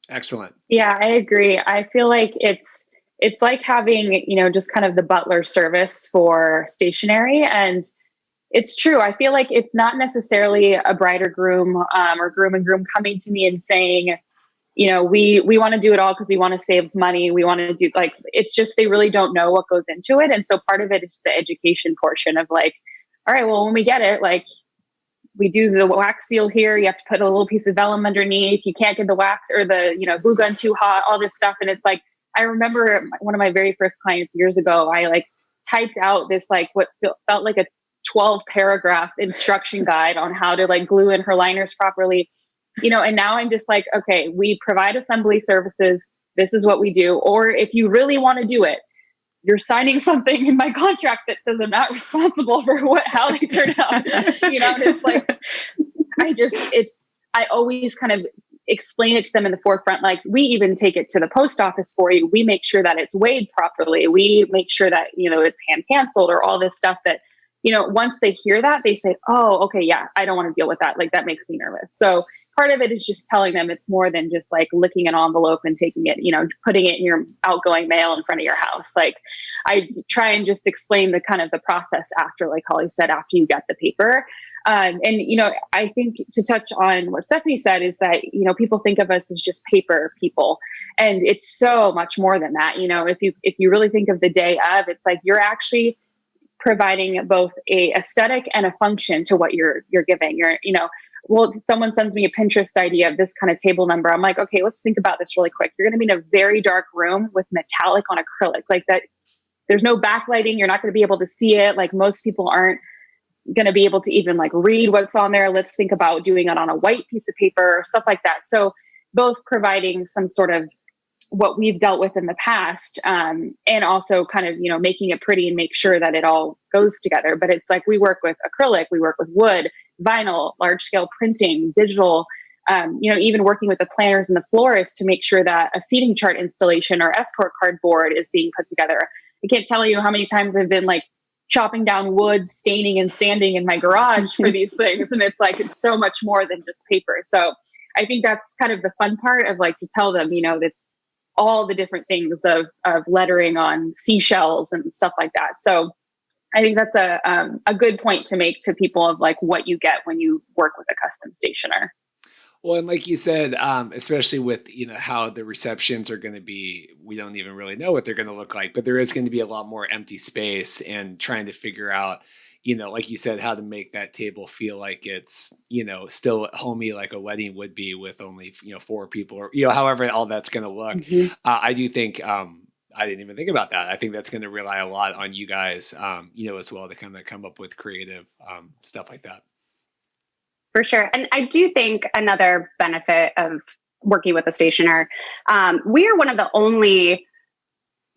S1: Excellent.
S2: Yeah, I agree. I feel like it's it's like having, just kind of the butler service for stationery. And it's true. I feel like it's not necessarily a bride or groom, or groom and groom coming to me and saying, we want to do it all because we want to save money. We want to do, like, it's just, they really don't know what goes into it. And so part of it is the education portion of like, all right, well, when we get it, like, we do the wax seal here. You have to put a little piece of vellum underneath. You can't get the wax or the, glue gun too hot, all this stuff. And it's like, I remember one of my very first clients years ago, I like typed out this, like what felt like a 12 paragraph instruction guide on how to like glue in her liners properly, and now I'm just like, okay, we provide assembly services. This is what we do. Or if you really want to do it, you're signing something in my contract that says I'm not responsible for how they turn out. And it's like, I always kind of explain it to them in the forefront. Like, we even take it to the post office for you. We make sure that it's weighed properly. We make sure that, it's hand canceled or all this stuff that, once they hear that, they say, oh, okay, yeah, I don't want to deal with that. Like, that makes me nervous. So part of it is just telling them it's more than just like licking an envelope and taking it, putting it in your outgoing mail in front of your house. Like, I try and just explain the kind of the process after, like Holly said, after you get the paper. And, I think to touch on what Stephanie said is that, people think of us as just paper people, and it's so much more than that. If you really think of the day of, it's like, you're actually providing both a aesthetic and a function to what you're giving. Well, someone sends me a Pinterest idea of this kind of table number. I'm like, okay, let's think about this really quick. You're going to be in a very dark room with metallic on acrylic, like that. There's no backlighting. You're not going to be able to see it. Like, most people aren't going to be able to even like read what's on there. Let's think about doing it on a white piece of paper or stuff like that. So both providing some sort of what we've dealt with in the past, and also kind of, making it pretty and make sure that it all goes together. But it's like, we work with acrylic, we work with wood, vinyl, large scale printing, digital, even working with the planners and the florists to make sure that a seating chart installation or escort card board is being put together. I can't tell you how many times I've been like chopping down wood, staining and sanding in my garage for these things. And it's like, it's so much more than just paper. So I think that's kind of the fun part of like, to tell them, that's all the different things of lettering on seashells and stuff like that. So I think that's a good point to make to people of like what you get when you work with a custom stationer.
S1: Well, and like you said, especially with, how the receptions are going to be, we don't even really know what they're going to look like, but there is going to be a lot more empty space, and trying to figure out, like you said, how to make that table feel like it's, still homey, like a wedding would be with only, 4 people, or, however all that's going to look. Mm-hmm. I do think, I didn't even think about that. I think that's going to rely a lot on you guys, as well, to kind of come up with creative stuff like that.
S4: For sure. And I do think another benefit of working with a stationer, we are one of the only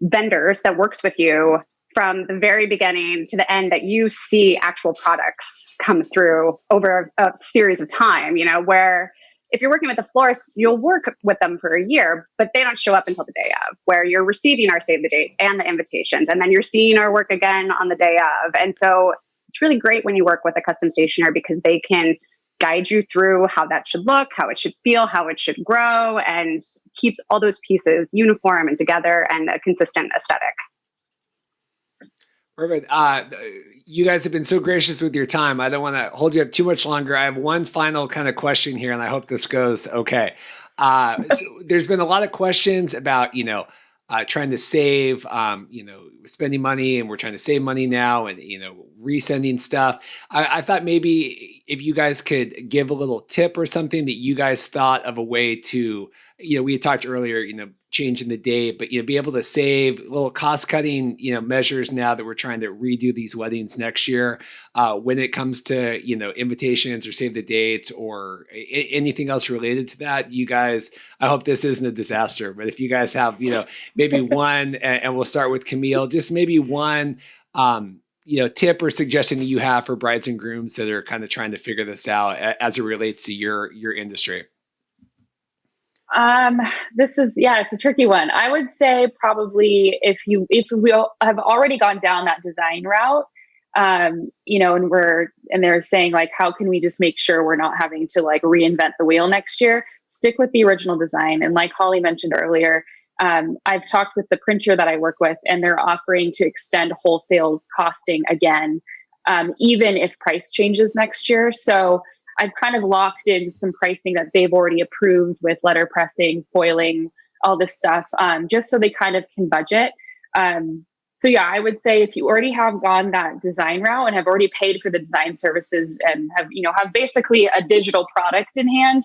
S4: vendors that works with you from the very beginning to the end, that you see actual products come through over a series of time, where if you're working with a florist, you'll work with them for a year, but they don't show up until the day of, where you're receiving our save the dates and the invitations, and then you're seeing our work again on the day of. And so it's really great when you work with a custom stationer, because they can guide you through how that should look, how it should feel, how it should grow, and keeps all those pieces uniform and together and a consistent aesthetic.
S1: Perfect. You guys have been so gracious with your time. I don't want to hold you up too much longer. I have one final kind of question here, and I hope this goes okay. So there's been a lot of questions about, trying to save, spending money, and we're trying to save money now, and, resending stuff. I thought maybe if you guys could give a little tip or something that you guys thought of a way to, we had talked earlier, changing the date, but, be able to save little cost cutting, measures now that we're trying to redo these weddings next year, when it comes to, invitations or save the dates or anything else related to that. You guys, I hope this isn't a disaster, but if you guys have, maybe one, and we'll start with Camille, just maybe one, tip or suggestion that you have for brides and grooms that are kind of trying to figure this out as it relates to your industry.
S2: It's a tricky one. I would say probably if we have already gone down that design route, and they're saying like, how can we just make sure we're not having to like reinvent the wheel next year? Stick with the original design. And like Holly mentioned earlier, I've talked with the printer that I work with, and they're offering to extend wholesale costing again, even if price changes next year. So I've kind of locked in some pricing that they've already approved with letterpressing, foiling, all this stuff, just so they kind of can budget. So yeah, I would say if you already have gone that design route and have already paid for the design services and have basically a digital product in hand,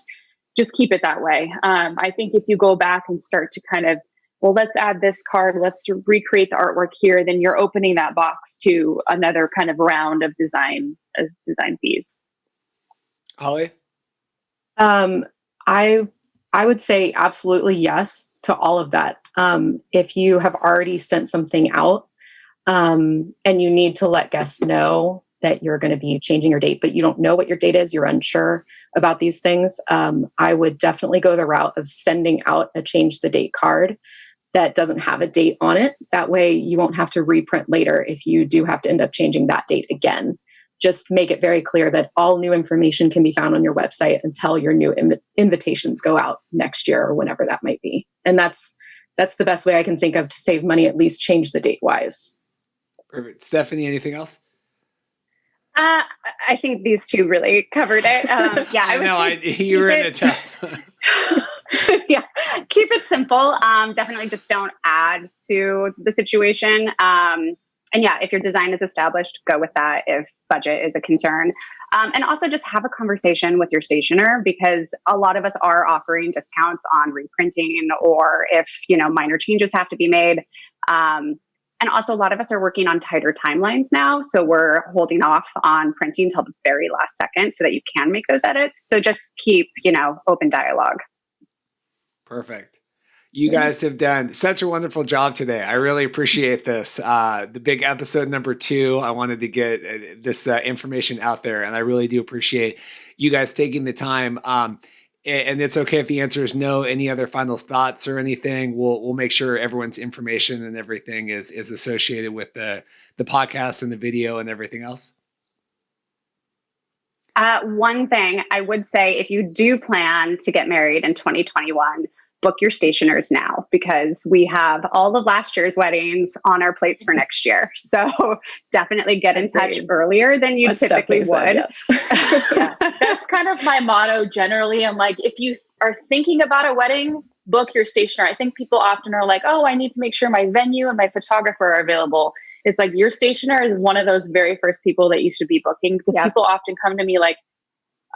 S2: just keep it that way. I think if you go back and start to kind of, well, let's add this card, let's recreate the artwork here, then you're opening that box to another kind of round of design fees.
S1: Holly?
S3: I would say absolutely yes to all of that. If you have already sent something out and you need to let guests know that you're going to be changing your date, but you don't know what your date is, you're unsure about these things, I would definitely go the route of sending out a change the date card that doesn't have a date on it. That way you won't have to reprint later if you do have to end up changing that date again. Just make it very clear that all new information can be found on your website until your new invitations go out next year or whenever that might be. And that's the best way I can think of to save money, at least change the date wise.
S1: Perfect. Stephanie, anything else?
S4: I think these two really covered it. Yeah,
S1: I know you were in a tough.
S4: Yeah, keep it simple. Definitely just don't add to the situation. And yeah, if your design is established, go with that if budget is a concern. And also just have a conversation with your stationer, because a lot of us are offering discounts on reprinting, or if, minor changes have to be made. And also a lot of us are working on tighter timelines now. So we're holding off on printing till the very last second so that you can make those edits. So just keep, open dialogue.
S1: Perfect. You guys have done such a wonderful job today. I really appreciate this. The big episode number 2, I wanted to get this information out there, and I really do appreciate you guys taking the time. And it's okay if the answer is no. Any other final thoughts or anything? We'll make sure everyone's information and everything is associated with the podcast and the video and everything else.
S4: One thing I would say, if you do plan to get married in 2021, book your stationers now, because we have all of last year's weddings on our plates for next year. So definitely get in touch earlier than you typically would.
S3: Yes.
S2: Yeah. That's kind of my motto generally. I'm like, if you are thinking about a wedding, book your stationer. I think people often are like, oh, I need to make sure my venue and my photographer are available. It's like your stationer is one of those very first people that you should be booking, because people often come to me like,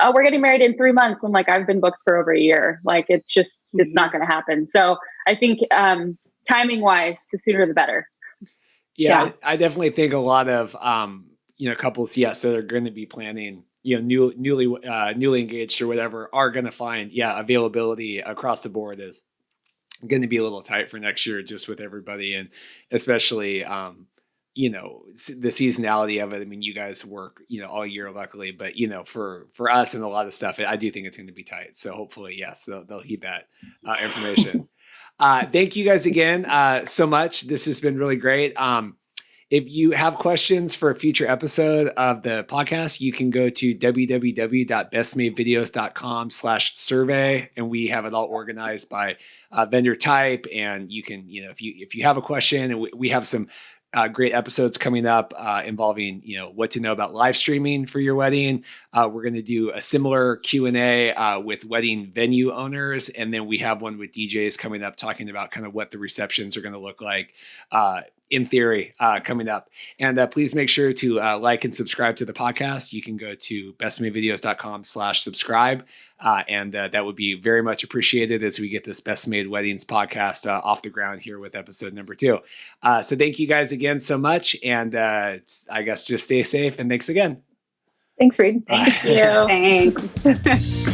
S2: oh, we're getting married in 3 months. I'm like, I've been booked for over a year. Like, it's not going to happen. So I think timing wise, the sooner the better.
S1: Yeah. I definitely think a lot of, couples, yes, that are going to be planning, newly engaged or whatever, are going to find, availability across the board is going to be a little tight for next year, just with everybody. And especially, the seasonality of it. I mean, you guys work, all year, luckily, but for us and a lot of stuff, I do think it's going to be tight. So hopefully, yes, they'll heed that information. Thank you guys again so much. This has been really great. If you have questions for a future episode of the podcast, you can go to www.bestmadevideos.com/survey, and we have it all organized by vendor type. And you can, if you have a question, and we have some great episodes coming up involving, what to know about live streaming for your wedding. We're going to do a similar Q&A with wedding venue owners. And then we have one with DJs coming up, talking about kind of what the receptions are going to look like in theory coming up. And please make sure to like and subscribe to the podcast. You can go to bestmadevideos.com/subscribe. And that would be very much appreciated as we get this Best Made Weddings podcast off the ground here with episode number 2. So thank you guys again so much. And I guess just stay safe, and thanks again.
S3: Thanks, Reed.
S2: Thank you.
S4: Thanks.